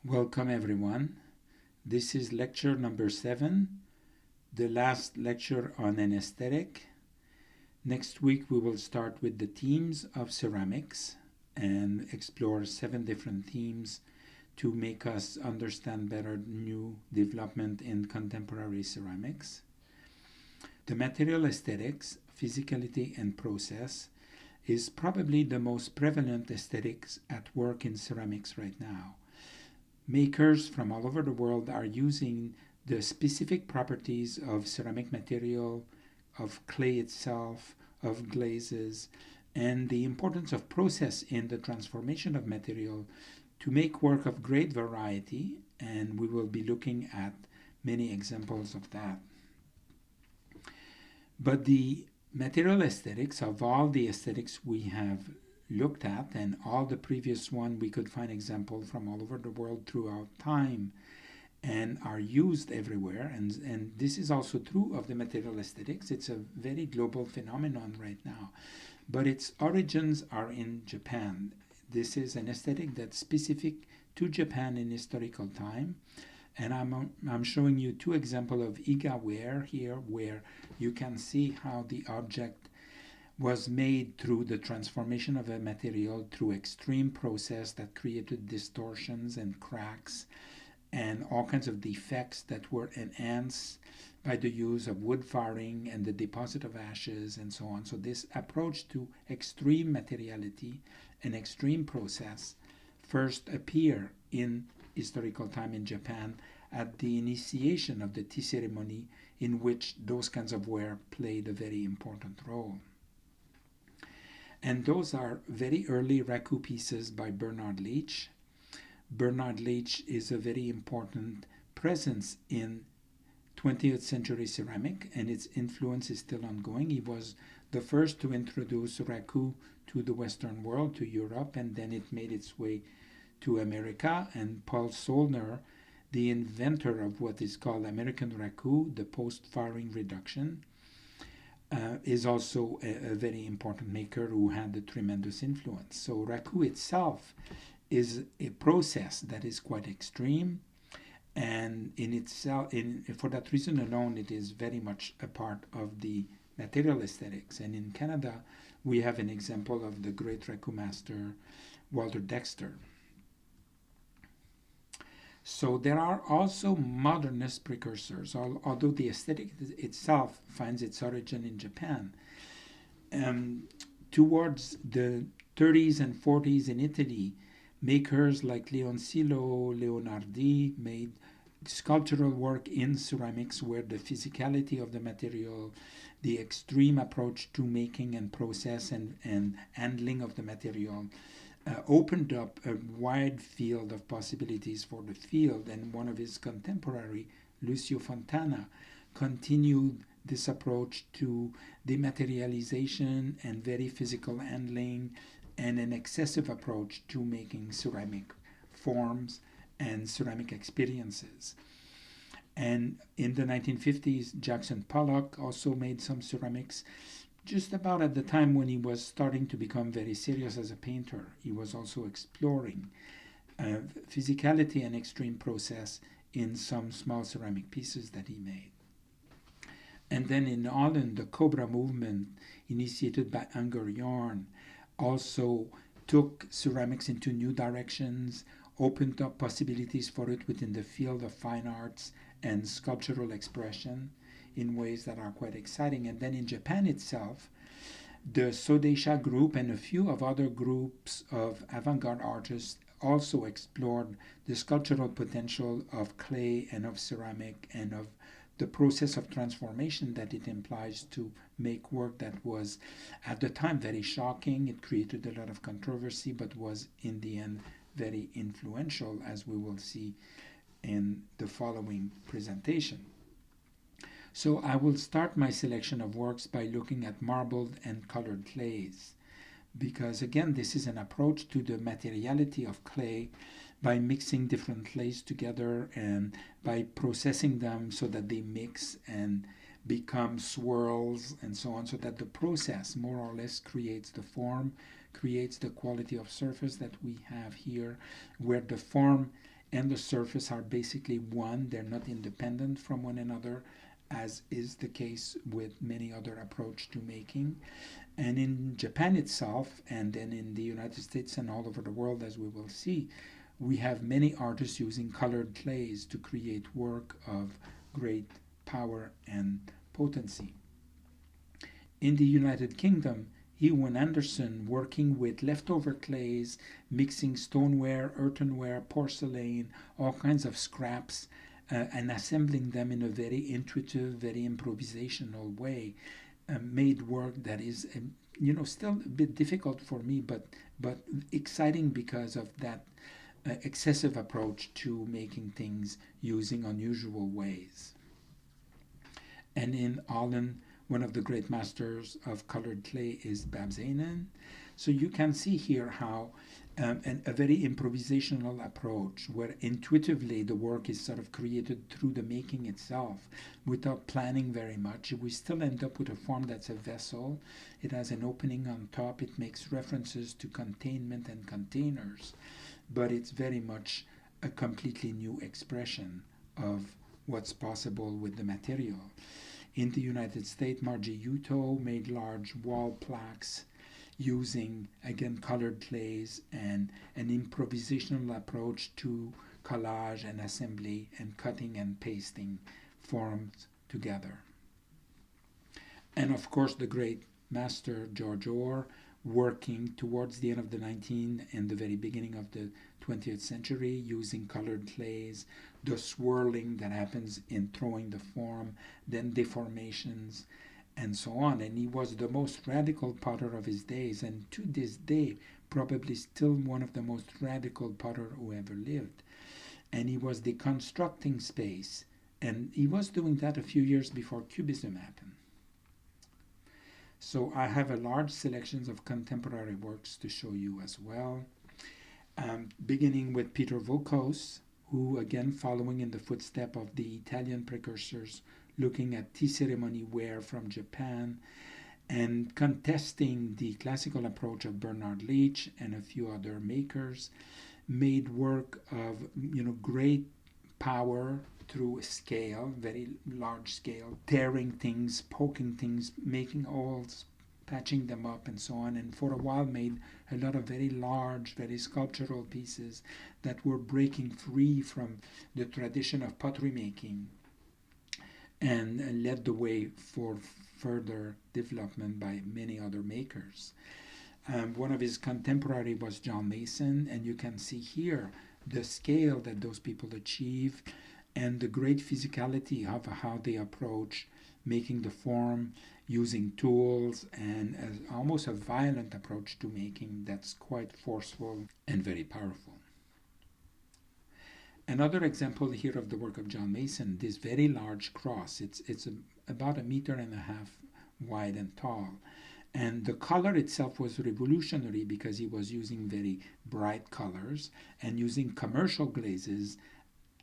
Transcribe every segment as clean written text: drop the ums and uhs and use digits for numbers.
Welcome everyone. This is lecture number 7, the last lecture on an aesthetic. Next week we will start with the themes of ceramics and explore 7 different themes to make us understand better new development in contemporary ceramics. The material aesthetics, physicality and process is probably the most prevalent aesthetics at work in ceramics right now. Makers from all over the world are using the specific properties of ceramic material, of clay itself, of glazes, and the importance of process in the transformation of material to make work of great variety, and we will be looking at many examples of that. But the material aesthetics, of all the aesthetics we have looked at, and all the previous one we could find examples from all over the world throughout time and are used everywhere, and this is also true of the material aesthetics. It's a very global phenomenon right now, but its origins are in Japan. This is an aesthetic that's specific to Japan in historical time, and I'm showing you 2 examples of Iga ware here, where you can see how the object was made through the transformation of a material through extreme process that created distortions and cracks and all kinds of defects that were enhanced by the use of wood firing and the deposit of ashes and so on. So this approach to extreme materiality and extreme process first appeared in historical time in Japan at the initiation of the tea ceremony, in which those kinds of ware played a very important role. And those are very early raku pieces by Bernard Leach. Bernard Leach is a very important presence in 20th century ceramic, and its influence is still ongoing. He was the first to introduce raku to the Western world, to Europe, and then it made its way to America. And Paul Solner, the inventor of what is called American raku, the post-firing reduction, is also a very important maker who had a tremendous influence. So raku itself is a process that is quite extreme, and in itself, for that reason alone, it is very much a part of the material aesthetics. And in Canada, we have an example of the great raku master, Walter Dexter. So there are also modernist precursors, although the aesthetic itself finds its origin in Japan. Towards the 30s and 40s in Italy, makers like Leoncillo, Leonardi made sculptural work in ceramics where the physicality of the material, the extreme approach to making and process and handling of the material opened up a wide field of possibilities for the field. And one of his contemporary, Lucio Fontana, continued this approach to dematerialization and very physical handling and an excessive approach to making ceramic forms and ceramic experiences. And in the 1950s, Jackson Pollock also made some ceramics just about at the time when he was starting to become very serious as a painter. He was also exploring physicality and extreme process in some small ceramic pieces that he made. And then in Holland, the Cobra movement, initiated by Anger Jorn, also took ceramics into new directions, opened up possibilities for it within the field of fine arts and sculptural expression in ways that are quite exciting. And then in Japan itself, the Sodeisha group and a few of other groups of avant-garde artists also explored the sculptural potential of clay and of ceramic and of the process of transformation that it implies to make work that was at the time very shocking. It created a lot of controversy, but was in the end very influential, as we will see in the following presentation. So I will start my selection of works by looking at marbled and colored clays, because again, this is an approach to the materiality of clay by mixing different clays together and by processing them so that they mix and become swirls and so on, so that the process more or less creates the form, creates the quality of surface that we have here, where the form and the surface are basically one. They're not independent from one another, as is the case with many other approaches to making. And in Japan itself, and then in the United States and all over the world, as we will see, we have many artists using colored clays to create work of great power and potency. In the United Kingdom, Ewan Anderson, working with leftover clays, mixing stoneware, earthenware, porcelain, all kinds of scraps, and assembling them in a very intuitive, very improvisational way, made work that is, still a bit difficult for me, but exciting because of that excessive approach to making things using unusual ways. And in Holland, one of the great masters of colored clay is Babs Hanen. So you can see here how a very improvisational approach, where intuitively the work is sort of created through the making itself without planning very much. We still end up with a form that's a vessel. It has an opening on top. It makes references to containment and containers, but it's very much a completely new expression of what's possible with the material. In the United States, Margie Yuto made large wall plaques using, again, colored clays and an improvisational approach to collage and assembly and cutting and pasting forms together. And of course, the great master George Orr, working towards the end of the 19th and the very beginning of the 20th century, using colored clays, the swirling that happens in throwing the form, then deformations, and so on. And he was the most radical potter of his days, and to this day, probably still one of the most radical potter who ever lived. And he was deconstructing space, and he was doing that a few years before Cubism happened. So I have a large selection of contemporary works to show you as well, beginning with Peter Vokos, who, again, following in the footsteps of the Italian precursors, looking at tea ceremony ware from Japan and contesting the classical approach of Bernard Leach and a few other makers, made work of great power through scale, very large scale, tearing things, poking things, making holes, patching them up, and so on, and for a while made a lot of very large, very sculptural pieces that were breaking free from the tradition of pottery making and led the way for further development by many other makers. One of his contemporary was John Mason, and you can see here the scale that those people achieved and the great physicality of how they approach making the form, using tools, and as almost a violent approach to making that's quite forceful and very powerful. Another example here of the work of John Mason, this very large cross. It's about 1.5 meters wide and tall. And the color itself was revolutionary because he was using very bright colors and using commercial glazes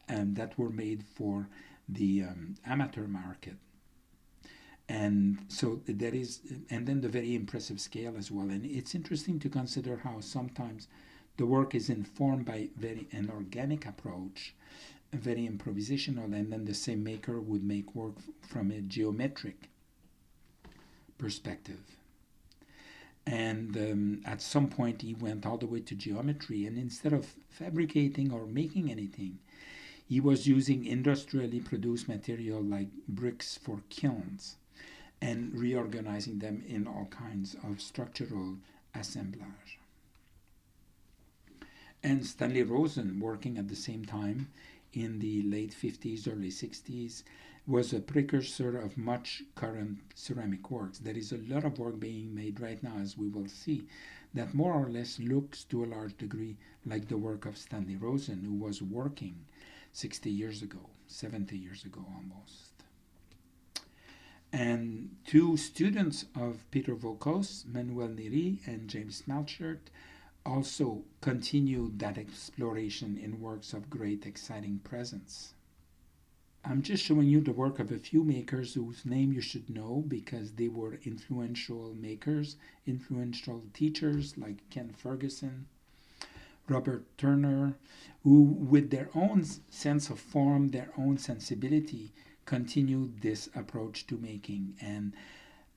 that were made for the amateur market. And so there is, and then the very impressive scale as well. And it's interesting to consider how sometimes the work is informed by an organic approach, very improvisational, and then the same maker would make work from a geometric perspective. And at some point he went all the way to geometry, and instead of fabricating or making anything, he was using industrially produced material like bricks for kilns and reorganizing them in all kinds of structural assemblage. And Stanley Rosen, working at the same time in the late 50s, early 60s, was a precursor of much current ceramic works. There is a lot of work being made right now, as we will see, that more or less looks to a large degree like the work of Stanley Rosen, who was working 60 years ago, 70 years ago almost. And two students of Peter Vokos, Manuel Neri and James Melchert, also continued that exploration in works of great exciting presence. I'm just showing you the work of a few makers whose name you should know because they were influential makers, influential teachers like Ken Ferguson, Robert Turner, who, with their own sense of form, their own sensibility, continued this approach to making. And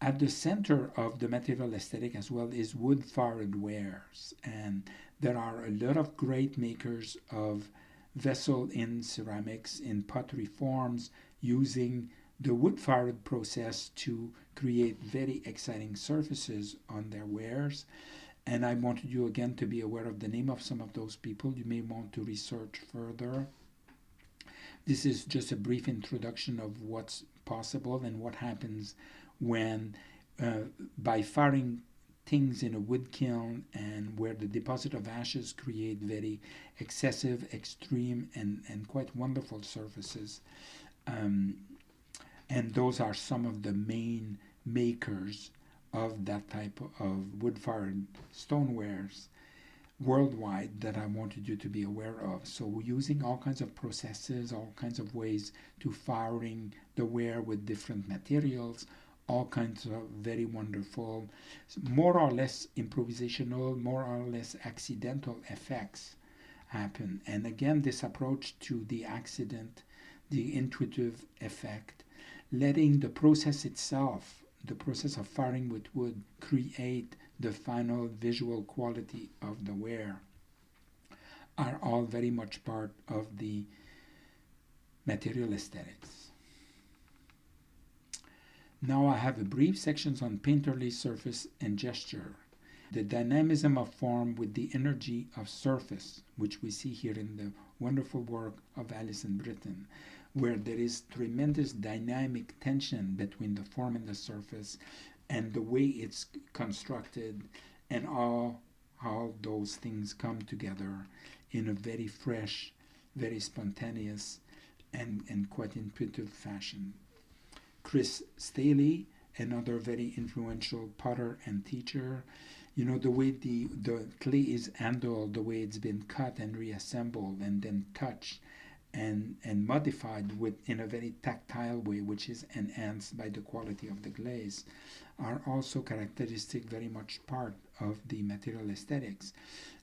at the center of the material aesthetic as well is wood-fired wares. And there are a lot of great makers of vessel in ceramics, in pottery forms, using the wood-fired process to create very exciting surfaces on their wares. And I wanted you again to be aware of the name of some of those people. You may want to research further. This is just a brief introduction of what's possible and what happens when, by firing things in a wood kiln and where the deposit of ashes create very excessive, extreme, and quite wonderful surfaces. And those are some of the main makers of that type of wood-fired stonewares worldwide that I wanted you to be aware of. So using all kinds of processes, all kinds of ways to firing the ware with different materials, all kinds of very wonderful, more or less improvisational, more or less accidental effects happen. And again, this approach to the accident, the intuitive effect, letting the process itself, the process of firing with wood, create the final visual quality of the ware, are all very much part of the material aesthetics. Now I have a brief sections on painterly surface and gesture. The dynamism of form with the energy of surface, which we see here in the wonderful work of Alison Britton, where there is tremendous dynamic tension between the form and the surface and the way it's constructed, and all how those things come together in a very fresh, very spontaneous, and quite intuitive fashion. Chris Staley, another very influential potter and teacher, the way the clay is handled, the way it's been cut and reassembled and then touched and modified in a very tactile way, which is enhanced by the quality of the glaze, are also characteristic, very much part of the material aesthetics.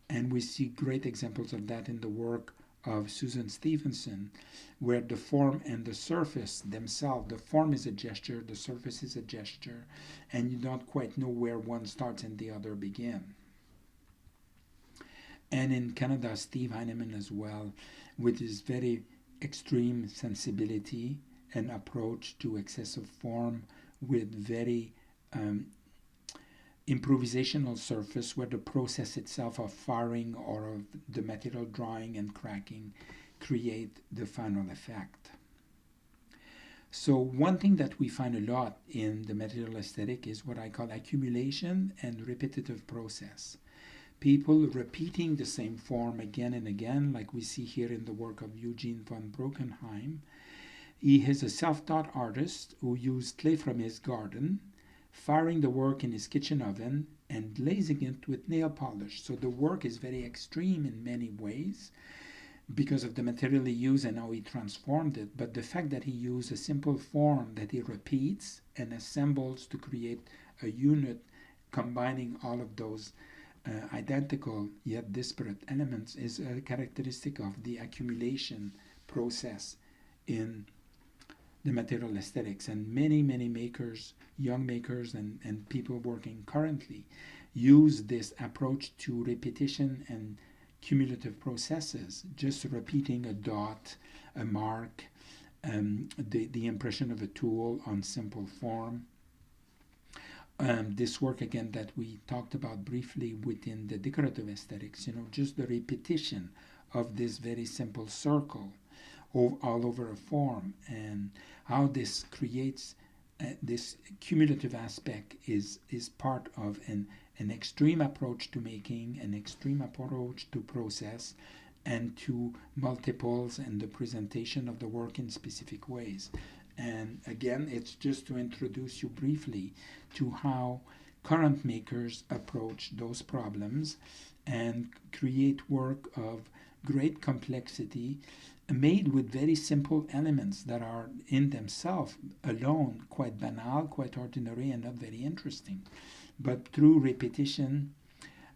And we see great examples of that in the work of Susan Stevenson, where the form and the surface themselves, the form is a gesture, the surface is a gesture, and you don't quite know where one starts and the other begin. And in Canada, Steve Heinemann as well, with his very extreme sensibility and approach to excessive form, with very improvisational surface, where the process itself of firing or of the material drying and cracking create the final effect. So one thing that we find a lot in the material aesthetic is what I call accumulation and repetitive process. People repeating the same form again and again, like we see here in the work of Eugene von Brockenheim. He is a self-taught artist who used clay from his garden, firing the work in his kitchen oven and glazing it with nail polish. So the work is very extreme in many ways because of the material he used and how he transformed it. But the fact that he used a simple form that he repeats and assembles to create a unit combining all of those identical yet disparate elements is a characteristic of the accumulation process in the material aesthetics. And many makers, young makers and people working currently, use this approach to repetition and cumulative processes, just repeating a dot, a mark, the impression of a tool on simple form. This work again that we talked about briefly within the decorative aesthetics, just the repetition of this very simple circle all over a form, and how this creates this cumulative aspect is part of an extreme approach to making, an extreme approach to process, and to multiples and the presentation of the work in specific ways. And again, it's just to introduce you briefly to how current makers approach those problems and create work of great complexity made with very simple elements that are in themselves alone quite banal, quite ordinary, and not very interesting. But through repetition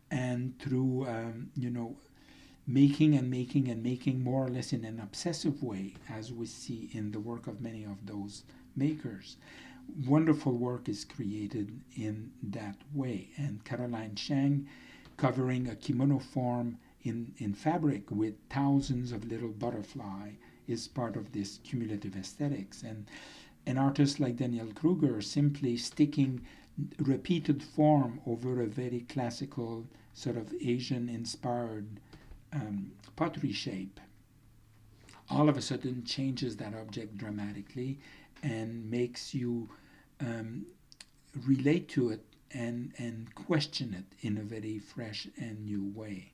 and through making and making and making more or less in an obsessive way, as we see in the work of many of those makers. Wonderful work is created in that way. And Caroline Chang, covering a kimono form in fabric with thousands of little butterfly, is part of this cumulative aesthetics. And an artist like Daniel Kruger simply sticking repeated form over a very classical sort of Asian inspired pottery shape, all of a sudden changes that object dramatically and makes you relate to it and question it in a very fresh and new way.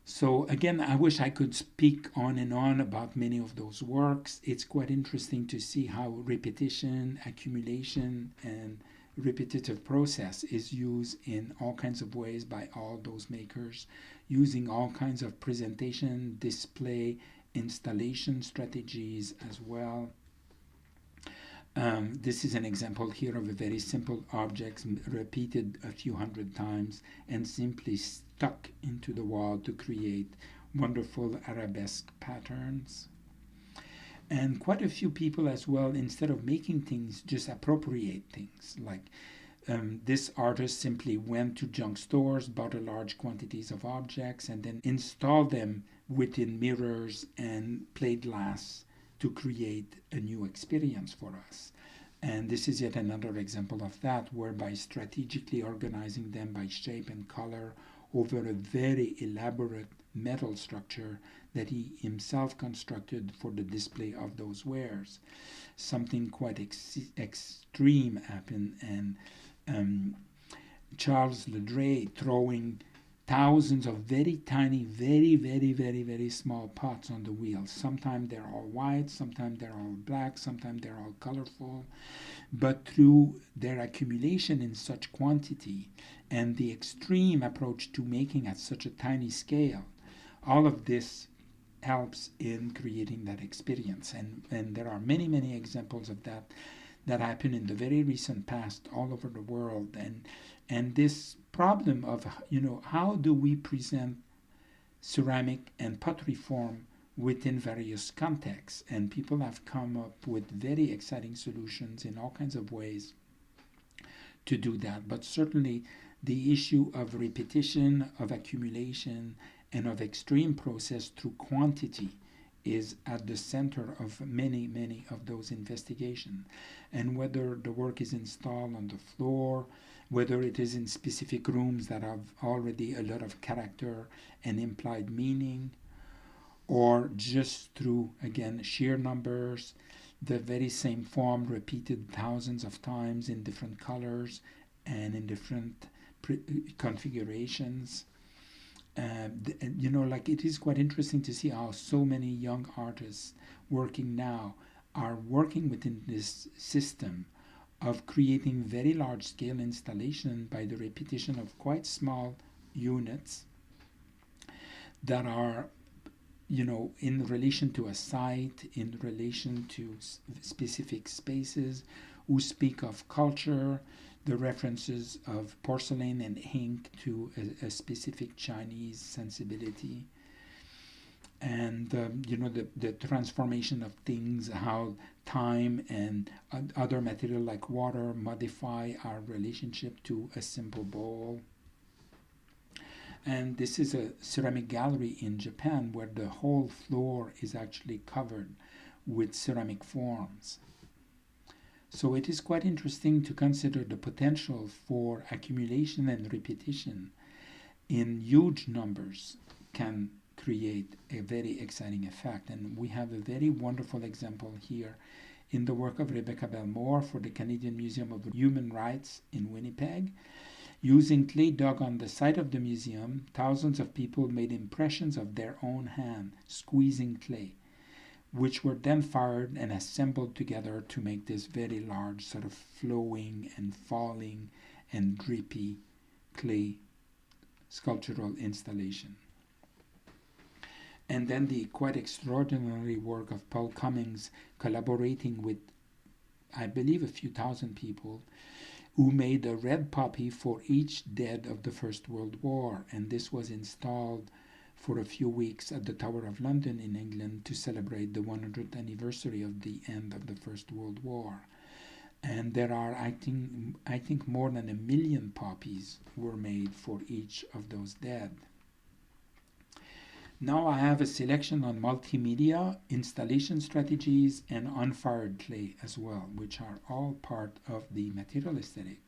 So again, I wish I could speak on and on about many of those works. It's quite interesting to see how repetition, accumulation, and repetitive process is used in all kinds of ways by all those makers, using all kinds of presentation, display, installation strategies as well. This is an example here of a very simple object repeated a few hundred times and simply stuck into the wall to create wonderful arabesque patterns. And quite a few people as well, instead of making things, just appropriate things. Like this artist simply went to junk stores, bought a large quantities of objects, and then installed them within mirrors and plate glass to create a new experience for us. And this is yet another example of that, whereby strategically organizing them by shape and color over a very elaborate metal structure that he himself constructed for the display of those wares. Something quite extreme happened, and Charles Ledray throwing thousands of very tiny, very small pots on the wheel. Sometimes they're all white, sometimes they're all black, sometimes they're all colorful. But through their accumulation in such quantity and the extreme approach to making at such a tiny scale, all of this helps in creating that experience. And there are many examples of that happen in the very recent past all over the world. And this problem of, how do we present ceramic and pottery form within various contexts? And people have come up with very exciting solutions in all kinds of ways to do that. But certainly the issue of repetition, of accumulation, and of extreme process through quantity is at the center of many of those investigations. And whether the work is installed on the floor, whether it is in specific rooms that have already a lot of character and implied meaning, or just through, again, sheer numbers, the very same form repeated thousands of times in different colors and in different configurations. It is quite interesting to see how so many young artists working now are working within this system of creating very large scale installation by the repetition of quite small units that are, in relation to a site, in relation to specific spaces, who speak of culture, the references of porcelain and ink to a specific Chinese sensibility, and the transformation of things, how time and other material like water modify our relationship to a simple bowl. And this is a ceramic gallery in Japan where the whole floor is actually covered with ceramic forms. So it is quite interesting to consider the potential for accumulation and repetition in huge numbers can create a very exciting effect. And we have a very wonderful example here in the work of Rebecca Belmore for the Canadian Museum of Human Rights in Winnipeg. Using clay dug on the site of the museum, thousands of people made impressions of their own hand squeezing clay, which were then fired and assembled together to make this very large sort of flowing and falling and drippy clay sculptural installation. And then the quite extraordinary work of Paul Cummings collaborating with, I believe, a few thousand people who made a red poppy for each dead of the First World War. And this was installed for a few weeks at the Tower of London in England to celebrate the 100th anniversary of the end of the First World War. And there are, I think more than 1 million copies were made for each of those dead. Now I have a selection on multimedia, installation strategies, and unfired clay as well, which are all part of the material aesthetic.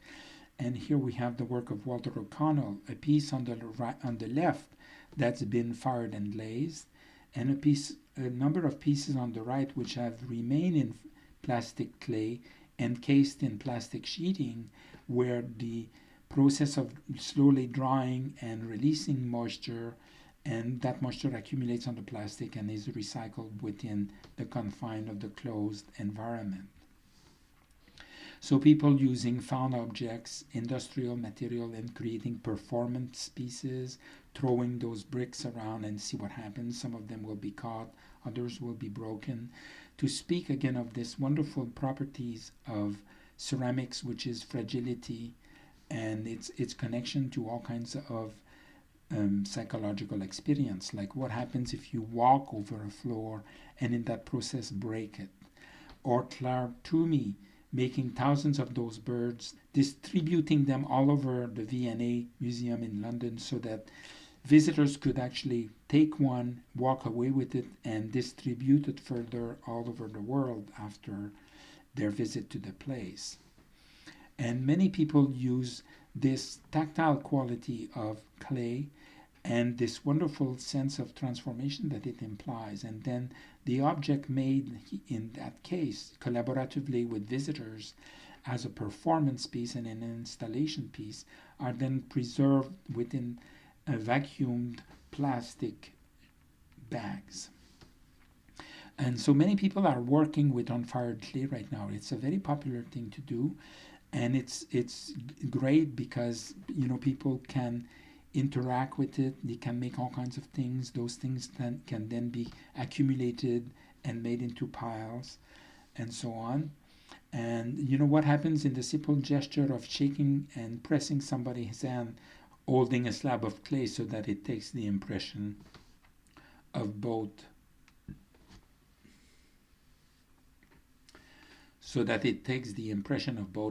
And here we have the work of Walter O'Connell, a piece on the left that's been fired and glazed, and a number of pieces on the right which have remained in plastic clay encased in plastic sheeting, where the process of slowly drying and releasing moisture, and that moisture accumulates on the plastic and is recycled within the confine of the closed environment. So people using found objects, industrial material, and creating performance pieces, throwing those bricks around and see what happens. Some of them will be caught, others will be broken. To speak again of this wonderful properties of ceramics, which is fragility and its connection to all kinds of psychological experience, like what happens if you walk over a floor and in that process break it. Or Claire Toomey making thousands of those birds, distributing them all over the V&A Museum in London so that visitors could actually take one, walk away with it, and distribute it further all over the world after their visit to the place. And many people use this tactile quality of clay and this wonderful sense of transformation that it implies. And then the object made in that case collaboratively with visitors as a performance piece and an installation piece are then preserved within a vacuumed plastic bags. And so many people are working with unfired clay right now. It's a very popular thing to do, and it's great because people can interact with it. They can make all kinds of things. Those things can then be accumulated and made into piles and so on. And what happens in the simple gesture of shaking and pressing somebody's hand holding a slab of clay so that it takes the impression of both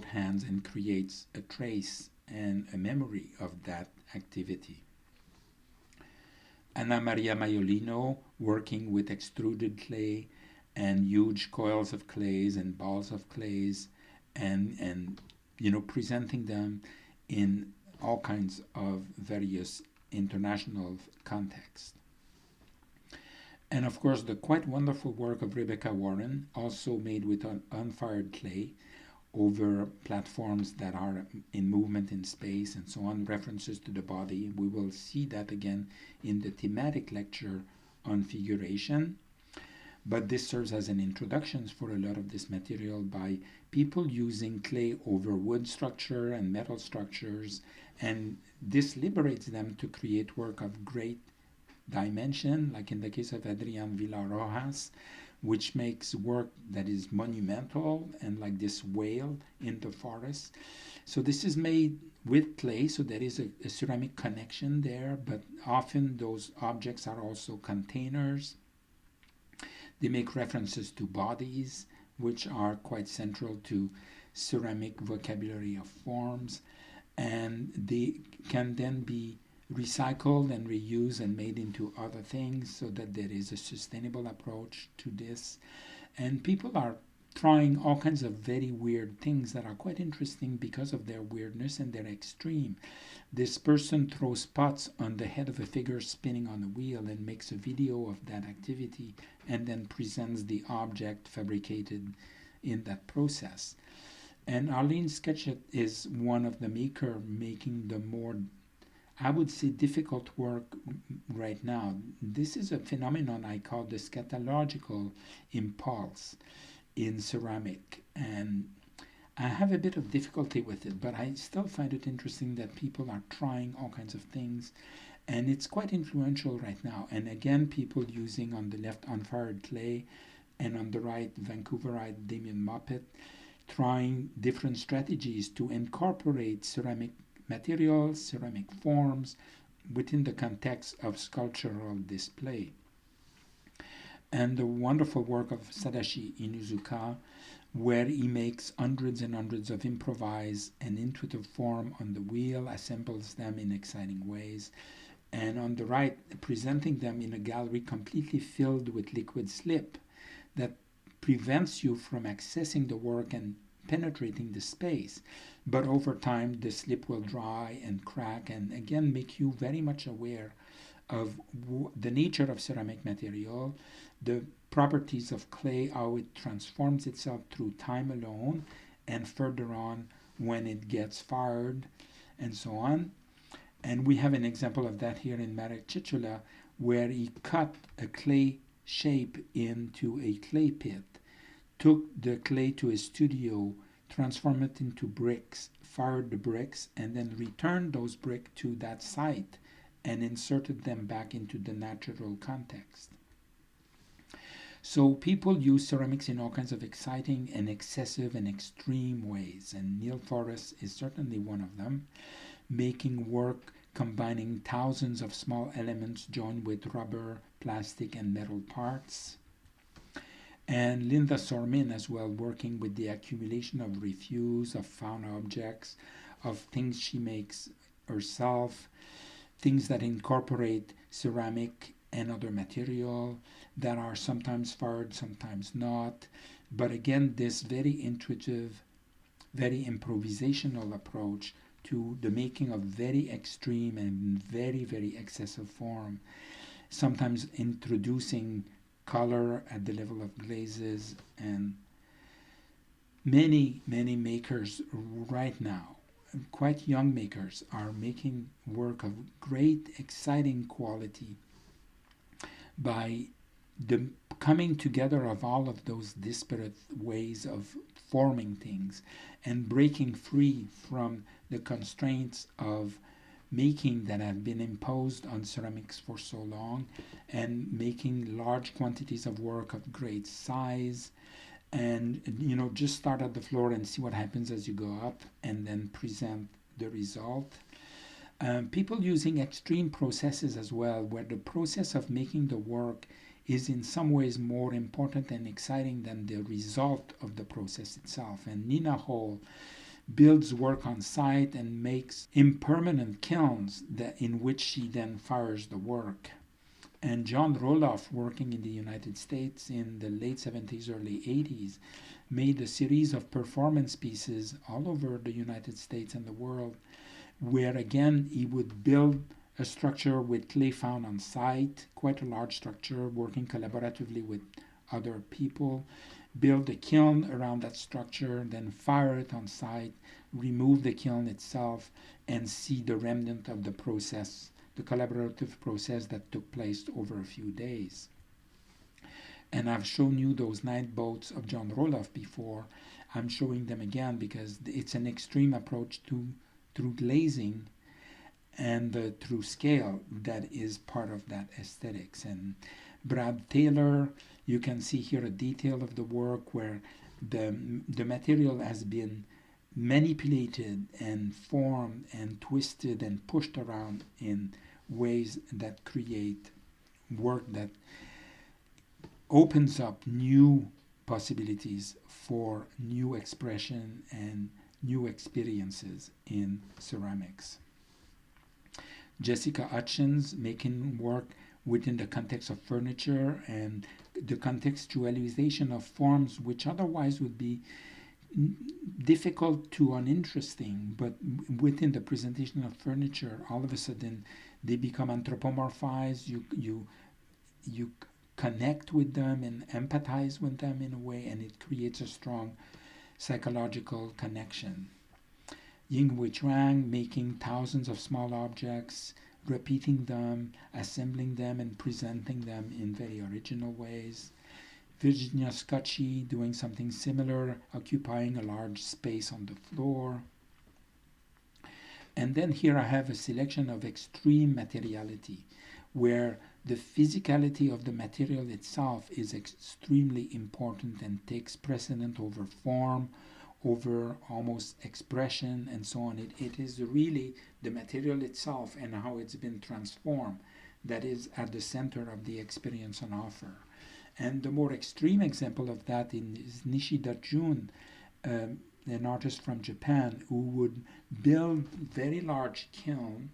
hands and creates a trace and a memory of that activity. Anna Maria Maiolino working with extruded clay and huge coils of clays and balls of clays and presenting them in all kinds of various international contexts. And of course the quite wonderful work of Rebecca Warren, also made with unfired clay over platforms that are in movement in space and so on, references to the body. We will see that again in the thematic lecture on figuration. But this serves as an introduction for a lot of this material by people using clay over wood structure and metal structures, and this liberates them to create work of great dimension, like in the case of Adrian Villar-Rojas, which makes work that is monumental and like this whale in the forest. So this is made with clay, so there is a ceramic connection there, but often those objects are also containers. They make references to bodies, which are quite central to ceramic vocabulary of forms, and they can then be recycled and reused and made into other things so that there is a sustainable approach to this. And people are trying all kinds of very weird things that are quite interesting because of their weirdness and their extreme. This person throws pots on the head of a figure spinning on a wheel and makes a video of that activity and then presents the object fabricated in that process. And Arlene Sketchet is one of the makers making the more, I would say, difficult work right now. This is a phenomenon I call the scatological impulse in ceramic, and I have a bit of difficulty with it, but I still find it interesting that people are trying all kinds of things, and it's quite influential right now. And again, people using on the left unfired clay and on the right Vancouverite Damien Moppet, trying different strategies to incorporate ceramic materials, ceramic forms, within the context of sculptural display. And the wonderful work of Sadashi Inuzuka, where he makes hundreds and hundreds of improvised and intuitive form on the wheel, assembles them in exciting ways, and on the right, presenting them in a gallery completely filled with liquid slip that prevents you from accessing the work and penetrating the space. But over time, the slip will dry and crack, and again make you very much aware of the nature of ceramic material, the properties of clay, how it transforms itself through time alone, and further on when it gets fired, and so on. And we have an example of that here in Marek Cicciula, where he cut a clay shape into a clay pit, took the clay to his studio, transformed it into bricks, fired the bricks, and then returned those bricks to that site and inserted them back into the natural context. So people use ceramics in all kinds of exciting and excessive and extreme ways, and Neil Forrest is certainly one of them, making work combining thousands of small elements joined with rubber, plastic, and metal parts. And Linda Sormin as well, working with the accumulation of refuse, of found objects, of things she makes herself, things that incorporate ceramic and other material that are sometimes fired, sometimes not. But again, this very intuitive, very improvisational approach to the making of very extreme and very, very excessive form, sometimes introducing color at the level of glazes. And many, many makers right now, quite young makers, are making work of great, exciting quality by the coming together of all of those disparate ways of forming things and breaking free from the constraints of making that have been imposed on ceramics for so long, and making large quantities of work of great size, and just start at the floor and see what happens as you go up, and then present the result. People using extreme processes as well, where the process of making the work is in some ways more important and exciting than the result of the process itself. And Nina Hall builds work on site and makes impermanent kilns in which she then fires the work. And John Roloff, working in the United States in the late 70s, early 80s, made a series of performance pieces all over the United States and the world, where again he would build a structure with clay found on site, quite a large structure, working collaboratively with other people, build a kiln around that structure, then fire it on site, remove the kiln itself, and see the remnant of the process, the collaborative process that took place over a few days. And I've shown you those night boats of John Roloff before. I'm showing them again because it's an extreme approach through glazing and through scale that is part of that aesthetics. And Brad Taylor, you can see here a detail of the work where the material has been manipulated and formed and twisted and pushed around in ways that create work that opens up new possibilities for new expression and new experiences in ceramics. Jessica Hutchins, making work within the context of furniture and the contextualization of forms which otherwise would be difficult to uninteresting, but within the presentation of furniture, all of a sudden they become anthropomorphized. You connect with them and empathize with them in a way, and it creates a strong psychological connection. Yinghui Chuang, making thousands of small objects, repeating them, assembling them, and presenting them in very original ways. Virginia Scotchy doing something similar, occupying a large space on the floor. And then here I have a selection of extreme materiality, where the physicality of the material itself is extremely important and takes precedent over form, over almost expression and so on. It is really the material itself and how it's been transformed that is at the center of the experience on offer. And the more extreme example of that is Nishida Jun, an artist from Japan, who would build very large kilns,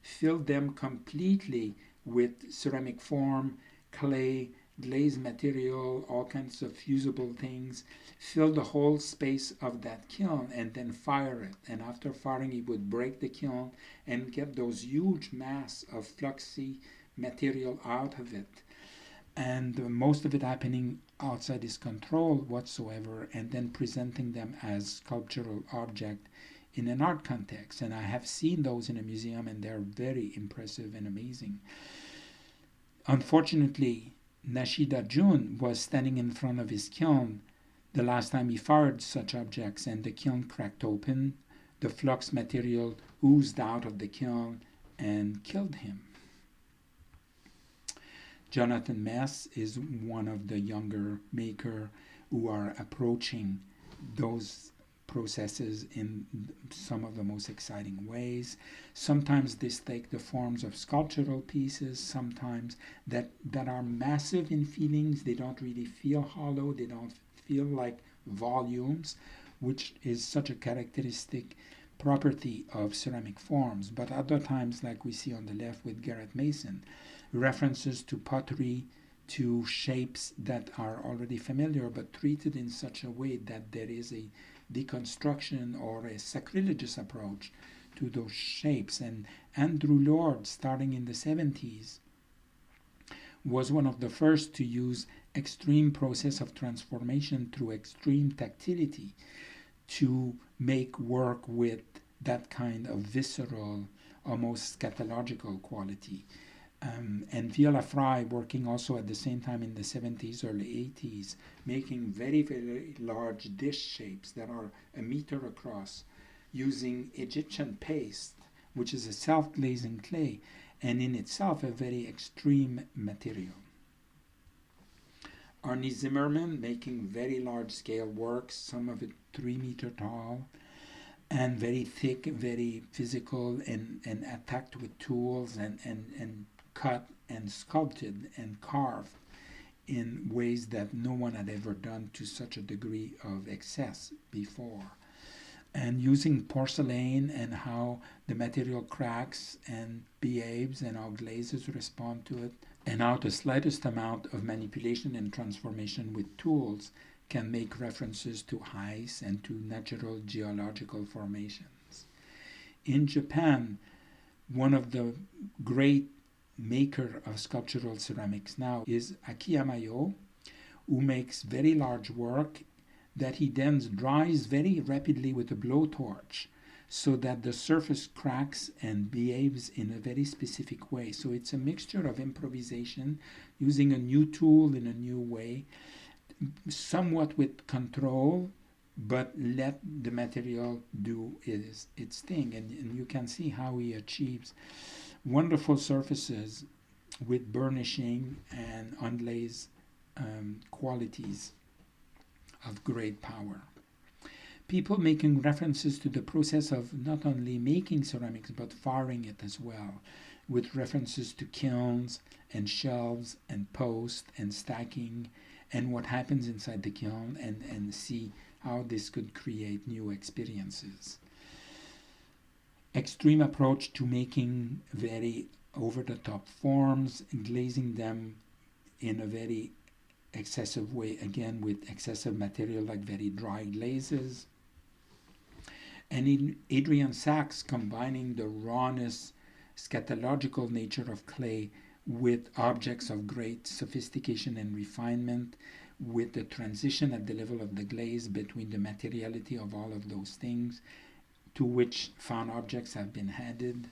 fill them completely with ceramic form, clay, glazed material, all kinds of fusible things, fill the whole space of that kiln and then fire it. And after firing, he would break the kiln and get those huge mass of fluxy material out of it. And most of it happening outside his control whatsoever, and then presenting them as sculptural object in an art context. And I have seen those in a museum, and they're very impressive and amazing. Unfortunately, Nishida Jun was standing in front of his kiln the last time he fired such objects, and the kiln cracked open. The flux material oozed out of the kiln and killed him. Jonathan Mess is one of the younger makers who are approaching those processes in some of the most exciting ways. Sometimes this take the forms of sculptural pieces, sometimes that are massive in feelings. They don't really feel hollow, they don't feel like volumes, which is such a characteristic property of ceramic forms. But other times, like we see on the left with Garrett Mason, references to pottery, to shapes that are already familiar but treated in such a way that there is a deconstruction or a sacrilegious approach to those shapes. And Andrew Lord, starting in the 70s, was one of the first to use extreme process of transformation through extreme tactility to make work with that kind of visceral, almost scatological quality. And Viola Fry, working also at the same time in the 70s, early 80s, making very, very large dish shapes that are a meter across, using Egyptian paste, which is a self-glazing clay, and in itself a very extreme material. Arnie Zimmerman making very large-scale works, some of it 3 meter tall, and very thick, very physical, and attacked with tools and cut and sculpted and carved in ways that no one had ever done to such a degree of excess before. And using porcelain and how the material cracks and behaves and how glazes respond to it, and how the slightest amount of manipulation and transformation with tools can make references to ice and to natural geological formations. In Japan, one of the great maker of sculptural ceramics now is Akiyama Yo, who makes very large work that he then dries very rapidly with a blowtorch so that the surface cracks and behaves in a very specific way. So it's a mixture of improvisation, using a new tool in a new way, somewhat with control, but let the material do its thing. And you can see how he achieves wonderful surfaces with burnishing and unlace qualities of great power. People making references to the process of not only making ceramics but firing it as well, with references to kilns and shelves and posts and stacking and what happens inside the kiln, and see how this could create new experiences. Extreme approach to making very over-the-top forms, glazing them in a very excessive way, again with excessive material like very dry glazes. And in Adrian Sachs, combining the rawness, scatological nature of clay with objects of great sophistication and refinement, with the transition at the level of the glaze between the materiality of all of those things to which found objects have been added,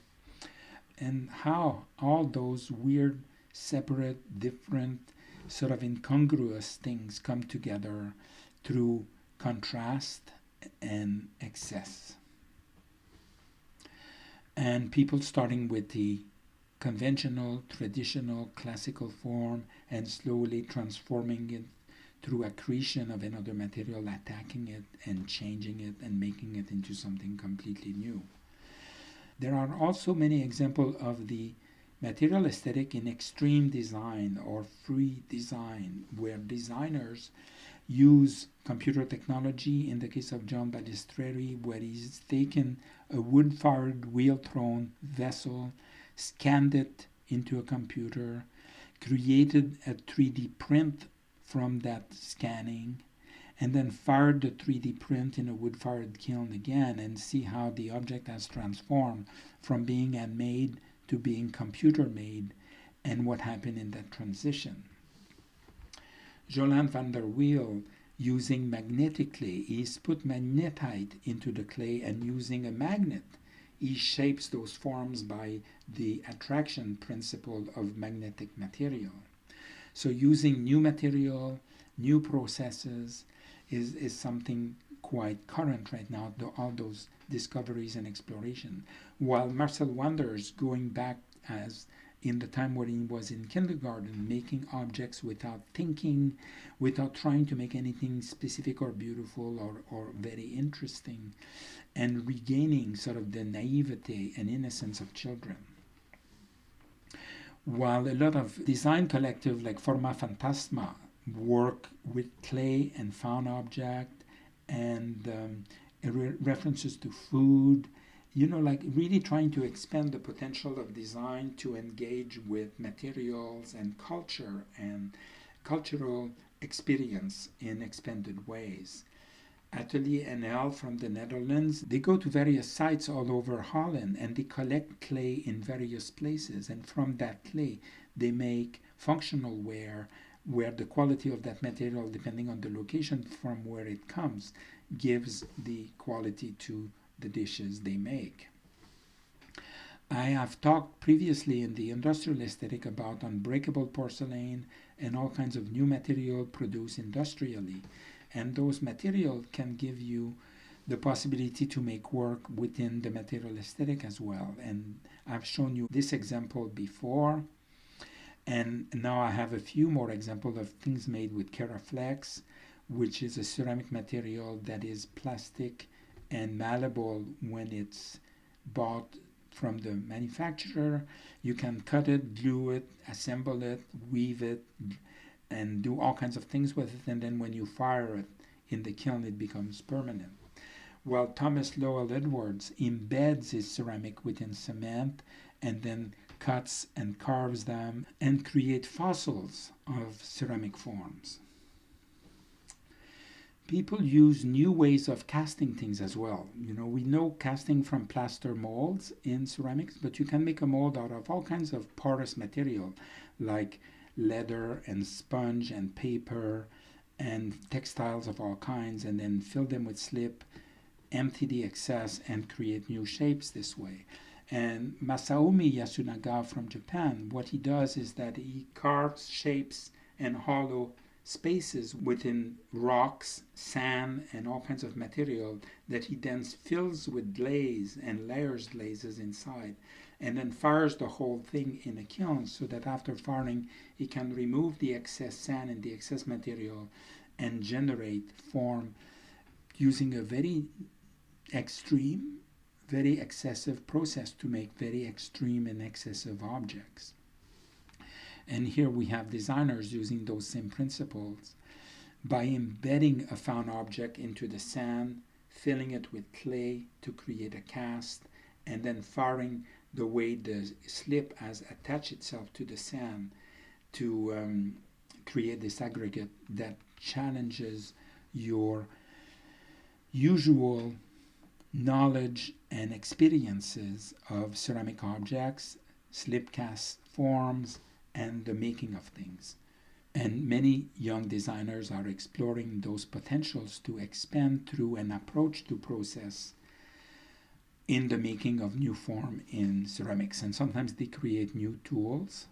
and how all those weird, separate, different, sort of incongruous things come together through contrast and excess. And people starting with the conventional, traditional, classical form and slowly transforming it through accretion of another material, attacking it and changing it and making it into something completely new. There are also many examples of the material aesthetic in extreme design or free design, where designers use computer technology. In the case of John Balistreri, where he's taken a wood-fired wheel-thrown vessel, scanned it into a computer, created a 3D print from that scanning, and then fired the 3D print in a wood-fired kiln again, and see how the object has transformed from being handmade to being computer-made, and what happened in that transition. Jolan van der Wiel, using magnetic clay, he's put magnetite into the clay, and using a magnet, he shapes those forms by the attraction principle of magnetic material. So using new material, new processes is something quite current right now, all those discoveries and exploration. While Marcel Wanders, going back as in the time when he was in kindergarten, making objects without thinking, without trying to make anything specific or beautiful or very interesting, and regaining sort of the naivete and innocence of children. While a lot of design collective like Forma Fantasma work with clay and found object and references to food, like really trying to expand the potential of design to engage with materials and culture and cultural experience in expanded ways. Atelier NL from the Netherlands, they go to various sites all over Holland and they collect clay in various places, and from that clay they make functional ware where the quality of that material, depending on the location from where it comes, gives the quality to the dishes they make. I have talked previously in the industrial aesthetic about unbreakable porcelain and all kinds of new material produced industrially. And those materials can give you the possibility to make work within the material aesthetic as well. And I've shown you this example before. And now I have a few more examples of things made with Keraflex, which is a ceramic material that is plastic and malleable when it's bought from the manufacturer. You can cut it, glue it, assemble it, weave it, and do all kinds of things with it, and then when you fire it in the kiln, it becomes permanent. Well, Thomas Lowell Edwards embeds his ceramic within cement and then cuts and carves them and create fossils of ceramic forms. People use new ways of casting things as well. We know casting from plaster molds in ceramics, but you can make a mold out of all kinds of porous material like leather and sponge and paper and textiles of all kinds, and then fill them with slip, empty the excess, and create new shapes this way. And Masaomi Yasunaga from Japan, what he does is that he carves shapes and hollow spaces within rocks, sand, and all kinds of material that he then fills with glaze and layers glazes inside, and then fires the whole thing in a kiln so that after firing he can remove the excess sand and the excess material and generate form using a very extreme, very excessive process to make very extreme and excessive objects. And here we have designers using those same principles by embedding a found object into the sand, filling it with clay to create a cast, and then firing the way the slip has attached itself to the sand to create this aggregate that challenges your usual knowledge and experiences of ceramic objects, slip cast forms, and the making of things. And many young designers are exploring those potentials to expand through an approach to process in the making of new form in ceramics. And sometimes they create new tools.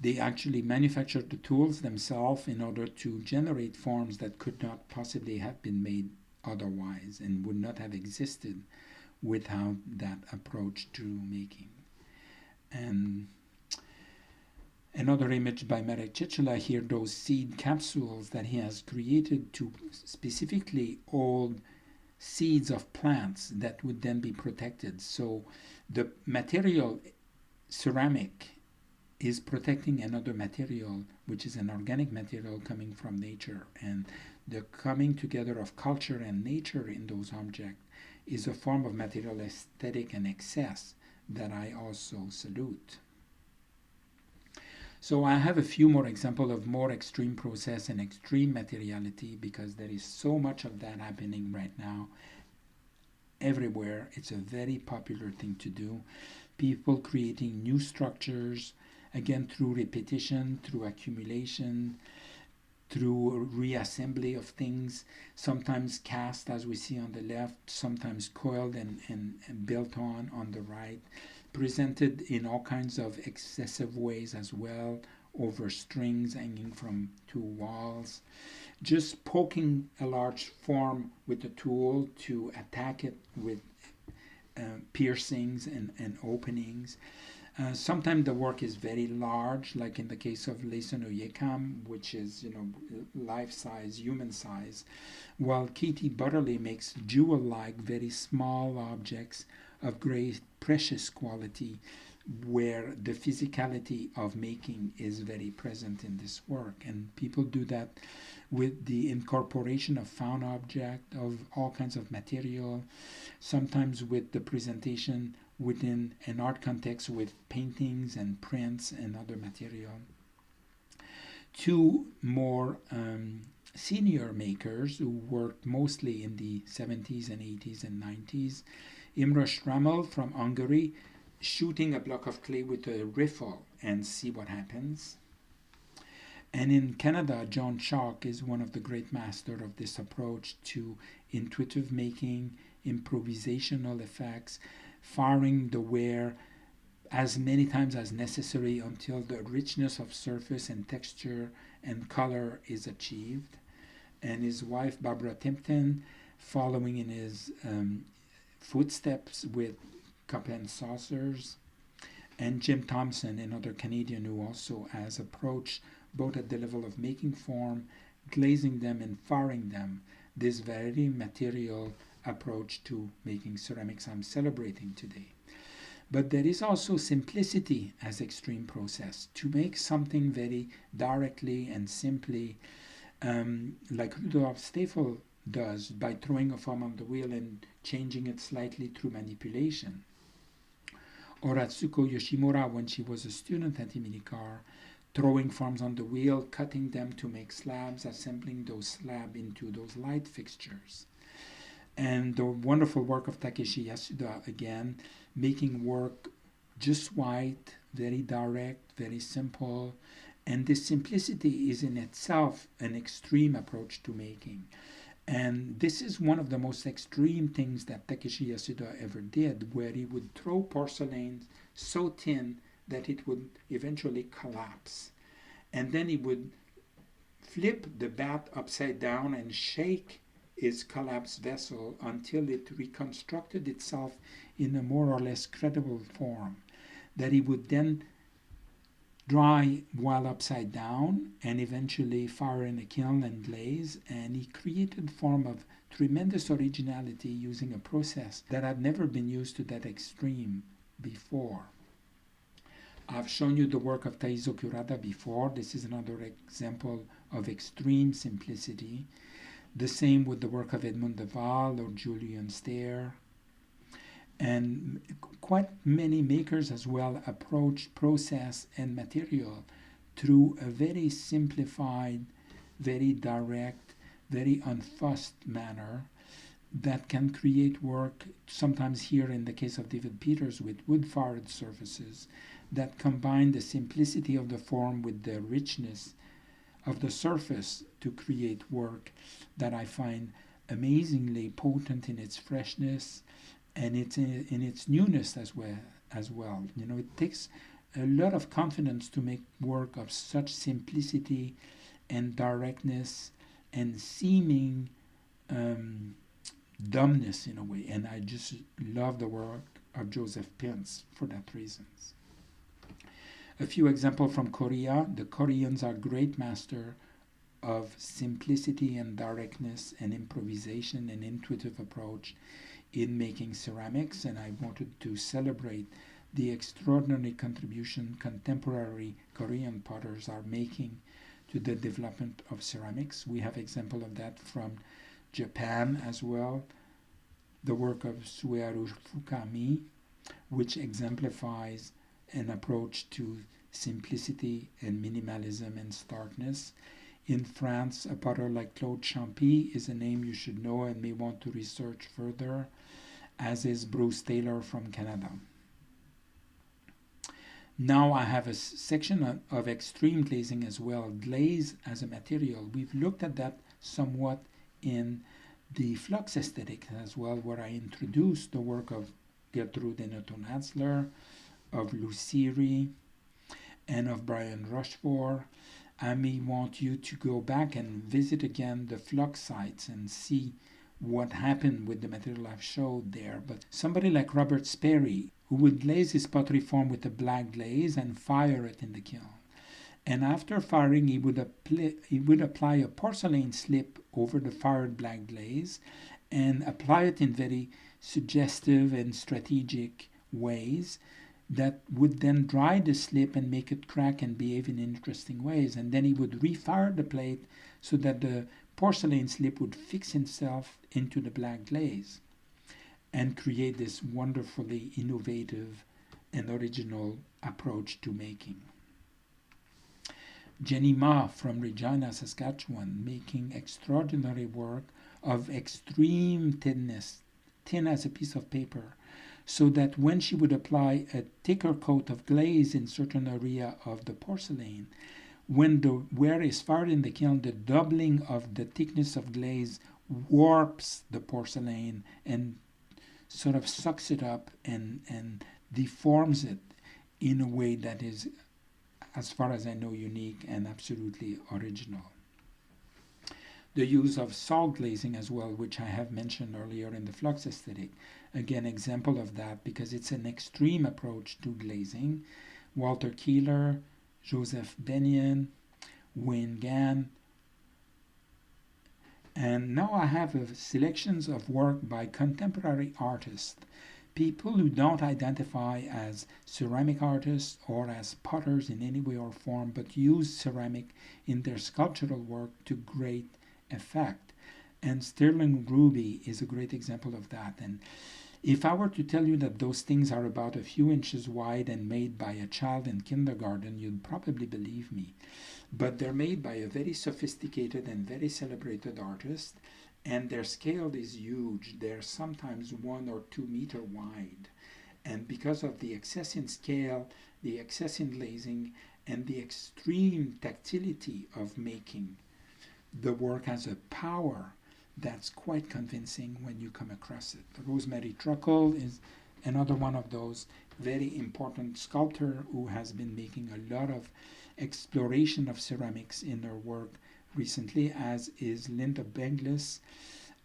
They actually manufacture the tools themselves in order to generate forms that could not possibly have been made otherwise and would not have existed without that approach to making. Another image by Marek Ciciola here, those seed capsules that he has created to specifically hold seeds of plants that would then be protected. So the material ceramic is protecting another material, which is an organic material coming from nature. And the coming together of culture and nature in those objects is a form of material aesthetic and excess that I also salute. So I have a few more examples of more extreme process and extreme materiality, because there is so much of that happening right now everywhere. It's a very popular thing to do. People creating new structures, again through repetition, through accumulation, through reassembly of things, sometimes cast as we see on the left, sometimes coiled and built on the right, presented in all kinds of excessive ways as well, over strings hanging from two walls, just poking a large form with a tool to attack it with piercings and openings. Sometimes the work is very large, like in the case of Lesonoyekam, which is, life-size, human size, while Katie Butterley makes jewel-like, very small objects of great precious quality, where the physicality of making is very present in this work. And people do that with the incorporation of found object, of all kinds of material, sometimes with the presentation within an art context with paintings and prints and other material. Two more senior makers who worked mostly in the 70s and 80s and 90s, Imre Schrammel from Hungary, shooting a block of clay with a riffle and see what happens. And in Canada, John Chalk is one of the great masters of this approach to intuitive making, improvisational effects, firing the ware as many times as necessary until the richness of surface and texture and color is achieved. And his wife, Barbara Timpton, following in his footsteps with cup and saucers. And Jim Thompson, another Canadian who also has approached both at the level of making form, glazing them and firing them, this very material approach to making ceramics I'm celebrating today. But there is also simplicity as extreme process, to make something very directly and simply, like Rudolf Steffel does by throwing a form on the wheel and changing it slightly through manipulation. Or Atsuko Yoshimura, when she was a student at Iminicar, throwing forms on the wheel, cutting them to make slabs, assembling those slabs into those light fixtures. And the wonderful work of Takeshi Yasuda, again, making work just white, very direct, very simple. And this simplicity is in itself an extreme approach to making. And this is one of the most extreme things that Takeshi Yasuda ever did, where he would throw porcelain so thin that it would eventually collapse. And then he would flip the bat upside down and shake his collapsed vessel until it reconstructed itself in a more or less credible form, that he would then dry while upside down and eventually fire in a kiln and glaze. And he created a form of tremendous originality using a process that had never been used to that extreme before. I've shown you the work of Taizo Kurada before. This is another example of extreme simplicity. The same with the work of Edmund de Waal or Julian Stair. And quite many makers as well approach process and material through a very simplified, very direct, very unfussed manner that can create work, sometimes here in the case of David Peters with wood-fired surfaces, that combine the simplicity of the form with the richness of the surface to create work that I find amazingly potent in its freshness and in its newness as well. It takes a lot of confidence to make work of such simplicity and directness and seeming dumbness in a way. And I just love the work of Joseph Pins for that reasons. A few examples from Korea. The Koreans are great master of simplicity and directness and improvisation and intuitive approach in making ceramics, and I wanted to celebrate the extraordinary contribution contemporary Korean potters are making to the development of ceramics. We have example of that from Japan as well. The work of Sueharu Fukami, which exemplifies an approach to simplicity and minimalism and starkness. In France, a potter like Claude Champy is a name you should know and may want to research further, as is Bruce Taylor from Canada. Now I have a section of extreme glazing as well, glaze as a material. We've looked at that somewhat in the flux aesthetic as well, where I introduced the work of Gertrude Enneton-Hatzler, of Luciri, and of Brian Rochefort. I may want you to go back and visit again the flux sites and see what happened with the material I've showed there. But somebody like Robert Sperry, who would glaze his pottery form with a black glaze and fire it in the kiln. And after firing, he would apply a porcelain slip over the fired black glaze and apply it in very suggestive and strategic ways that would then dry the slip and make it crack and behave in interesting ways. And then he would refire the plate so that the porcelain slip would fix itself into the black glaze and create this wonderfully innovative and original approach to making. Jenny Ma from Regina, Saskatchewan, making extraordinary work of extreme thinness, thin as a piece of paper, so that when she would apply a thicker coat of glaze in certain area of the porcelain, when the ware is fired in the kiln, the doubling of the thickness of glaze warps the porcelain and sort of sucks it up and deforms it in a way that is, as far as I know, unique and absolutely original. The use of salt glazing as well, which I have mentioned earlier in the flux aesthetic. Again, example of that because it's an extreme approach to glazing. Walter Keeler, Joseph Bennion, Wayne Gann. And now I have selections of work by contemporary artists, people who don't identify as ceramic artists or as potters in any way or form, but use ceramic in their sculptural work to great effect. And Sterling Ruby is a great example of that. And if I were to tell you that those things are about a few inches wide and made by a child in kindergarten, you'd probably believe me. But they're made by a very sophisticated and very celebrated artist, and their scale is huge. They're sometimes 1 or 2 meter wide. And because of the excess in scale, the excess in glazing, and the extreme tactility of making, the work has a power that's quite convincing when you come across it. Rosemary Truckle is another one of those very important sculptor who has been making a lot of exploration of ceramics in her work recently, as is Linda Beglis,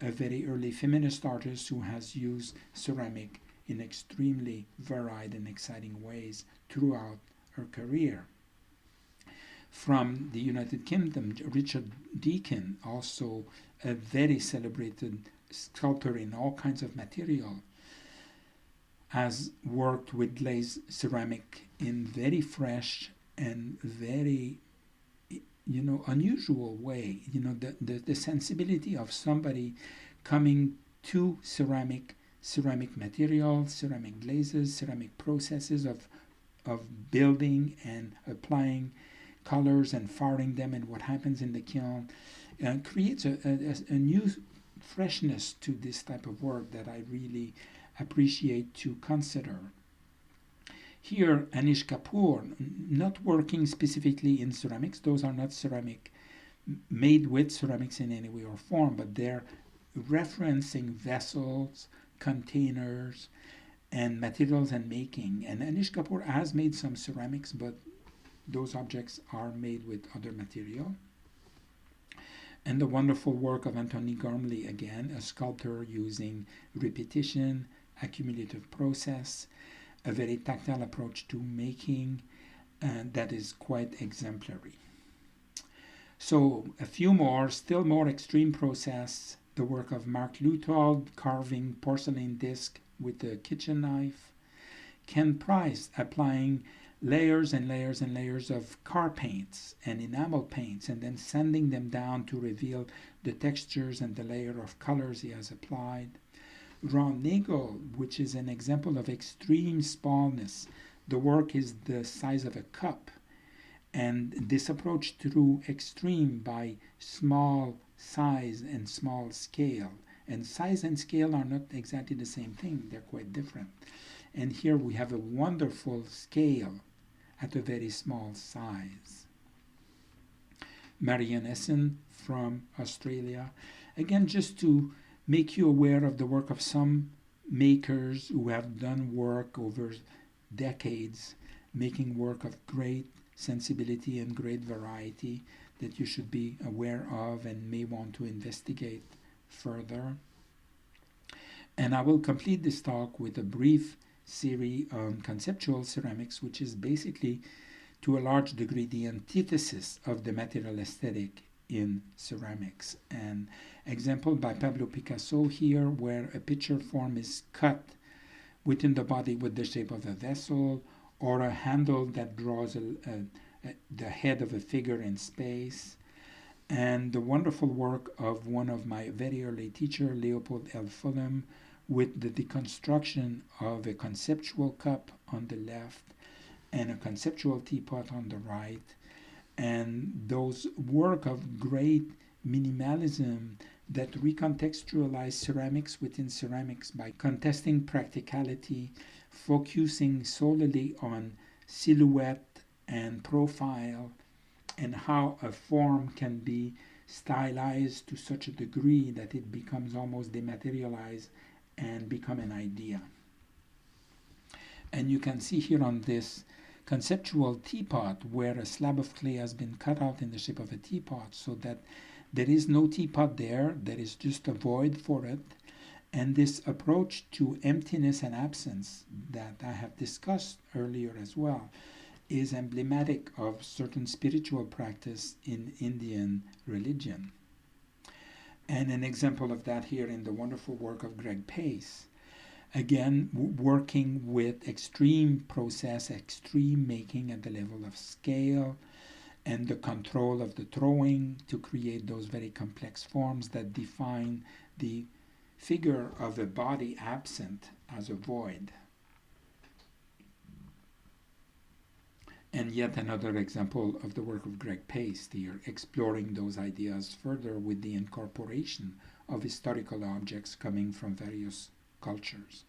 a very early feminist artist who has used ceramic in extremely varied and exciting ways throughout her career. From the United Kingdom, Richard Deakin, also a very celebrated sculptor in all kinds of material, has worked with glazed ceramic in very fresh and very, unusual way. The sensibility of somebody coming to ceramic material, ceramic glazes, ceramic processes of building and applying colors and firing them and what happens in the kiln creates a new freshness to this type of work that I really appreciate to consider. Here, Anish Kapoor, not working specifically in ceramics, those are not ceramic made with ceramics in any way or form, but they're referencing vessels, containers, and materials and making. And Anish Kapoor has made some ceramics, but those objects are made with other material. And the wonderful work of Anthony Gormley, again, a sculptor using repetition, accumulative process, a very tactile approach to making, that is quite exemplary. So a few more, still more extreme process, the work of Mark Luthold, carving porcelain disc with a kitchen knife. Ken Price applying layers and layers and layers of car paints and enamel paints and then sanding them down to reveal the textures and the layer of colors he has applied. Ron Nagel, which is an example of extreme smallness. The work is the size of a cup. And this approach through extreme by small size and small scale. And size and scale are not exactly the same thing, they're quite different. And here we have a wonderful scale at a very small size. Marianne Essen from Australia. Again, just to make you aware of the work of some makers who have done work over decades, making work of great sensibility and great variety that you should be aware of and may want to investigate further. And I will complete this talk with a brief series on conceptual ceramics, which is basically, to a large degree, the antithesis of the material aesthetic in ceramics. An example by Pablo Picasso here, where a picture form is cut within the body with the shape of a vessel, or a handle that draws the head of a figure in space. And the wonderful work of one of my very early teacher, Leopold L. Fulham, with the deconstruction of a conceptual cup on the left and a conceptual teapot on the right. And those work of great minimalism that recontextualize ceramics within ceramics by contesting practicality, focusing solely on silhouette and profile, and how a form can be stylized to such a degree that it becomes almost dematerialized and become an idea. And you can see here on this conceptual teapot where a slab of clay has been cut out in the shape of a teapot, so that there is no teapot there is just a void for it. And this approach to emptiness and absence that I have discussed earlier as well is emblematic of certain spiritual practice in Indian religion. And an example of that here in the wonderful work of Greg Pace. Again, working with extreme process, extreme making at the level of scale, and the control of the throwing to create those very complex forms that define the figure of a body absent as a void. And yet another example of the work of Greg Pace here, exploring those ideas further with the incorporation of historical objects coming from various cultures.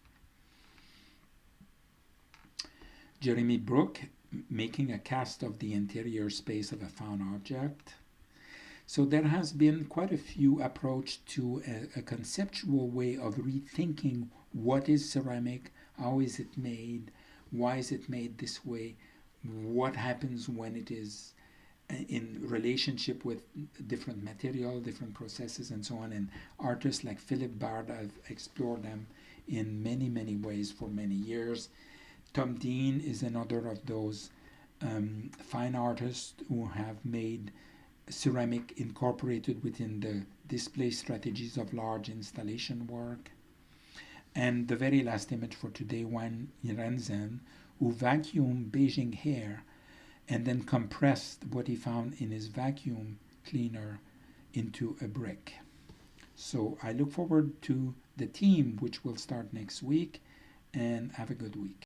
Jeremy Brooke, making a cast of the interior space of a found object. So there has been quite a few approach to a conceptual way of rethinking what is ceramic, how is it made, why is it made this way, what happens when it is in relationship with different material, different processes, and so on. And artists like Philip Bard have explored them in many, many ways for many years. Tom Dean is another of those fine artists who have made ceramic incorporated within the display strategies of large installation work. And the very last image for today, Wang Renzen, who vacuumed Beijing hair and then compressed what he found in his vacuum cleaner into a brick. So I look forward to the team, which will start next week, and have a good week.